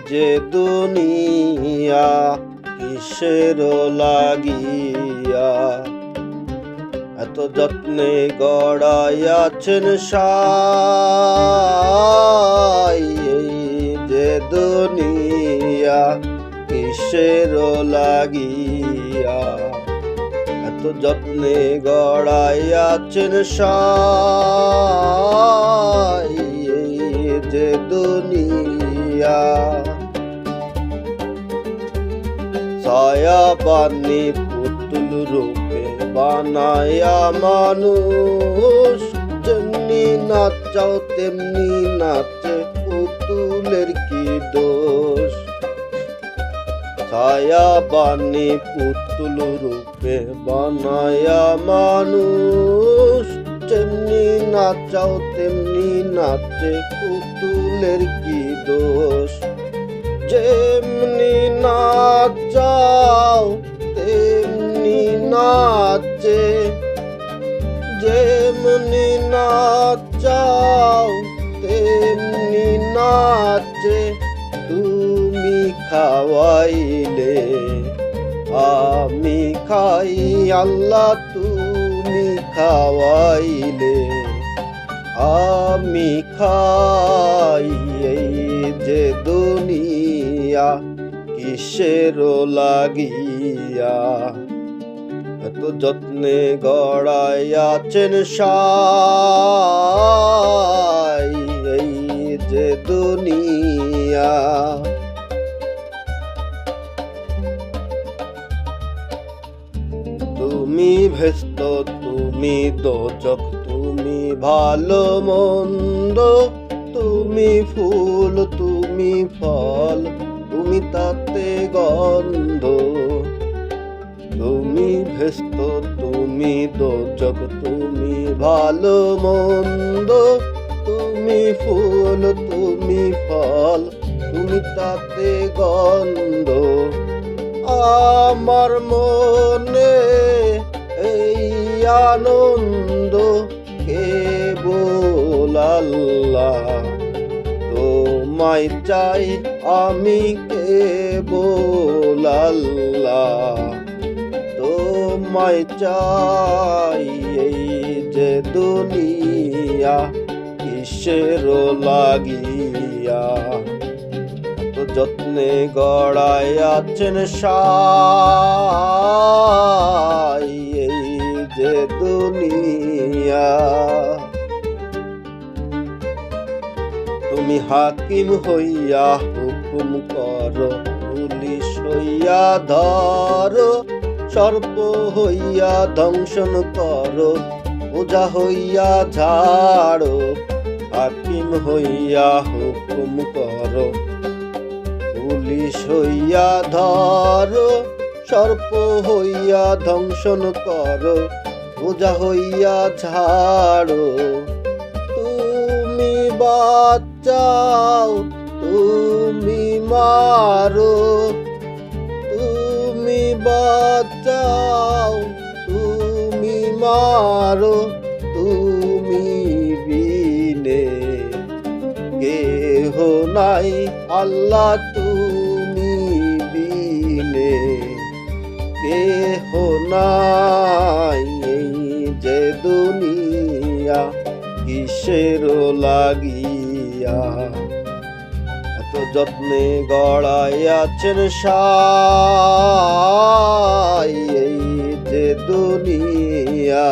যে দুনিয়া কিসের লাগিয়া, এত যত্নে গড়াইয়াছেন সাই। এই যে দুনিয়া কিসের লাগিয়া, এত যত্নে গড়াইয়াছেন সাই। এই যে দুনিয়া ছায়া বানি পুতুল রূপে বানায়া মানুষ, যেমনি নাচাও তেমনি নাচে পুতুলের কি দোষ। ছায়া বানি পুতুল রূপে বানায়া মানুষ, যেমনি নাচাও তেমনি নাচে পুতুলের কি দোষ। যেমনি নাচাও তেমনি নাচে, যেমনি নাচাও তেমনি নাচে। তুমি খাওয়াইলে আমি খাই আল্লাহ, তুমি খাওয়াইলে আমি খাই। এই যে দুনিয়া কিসের লাগিয়া, এত যত্নে গড়াইয়াছেন সাই। এই যে দুনিয়া তুমি ভেস্ত তুমি দোজক, তুমি ভালো মন্দ, তুমি ফুল তুমি ফল, তুমি তাতে গন্ধ। তুমি ভেস্ত তুমি দোজক, তুমি ভালো মন্দ, তুমি ফুল তুমি ফল, তুমি তাতে গন্ধ। আমার মনে এই আনন্দ কেবল আল্লাহ, তোমায় চাই আমি কেবল আল্লাহ, তোমায় চাই। এই যে দুনিয়া কিসের লাগিয়া, এত যত্নে গড়াইয়াছেন সাই। এই যে দুনিয়া তুমি হাকিম হইয়া হুকুম করো, পুলিশ হইয়া ধরো, সর্প হইয়া দংশন করো, ওঝা হইয়া ঝাড়ো। হাকিম হইয়া হুকুম করো, পুলিশ হইয়া ধরো, সর্প হইয়া দংশন করো, ওঝা হইয়া ঝাড়ো। তুমি বাঁচাও তুমি মারো, তুমি বাঁচাও তুমি মারো, তুমি বিনে কেহ নাই আল্লাহ, তুমি বিনে কেহ নাই। এই যে দুনিয়া কিসের লাগিয়া, এত যত্নে গড়াইয়াছেন সাই। এই যে দুনিয়া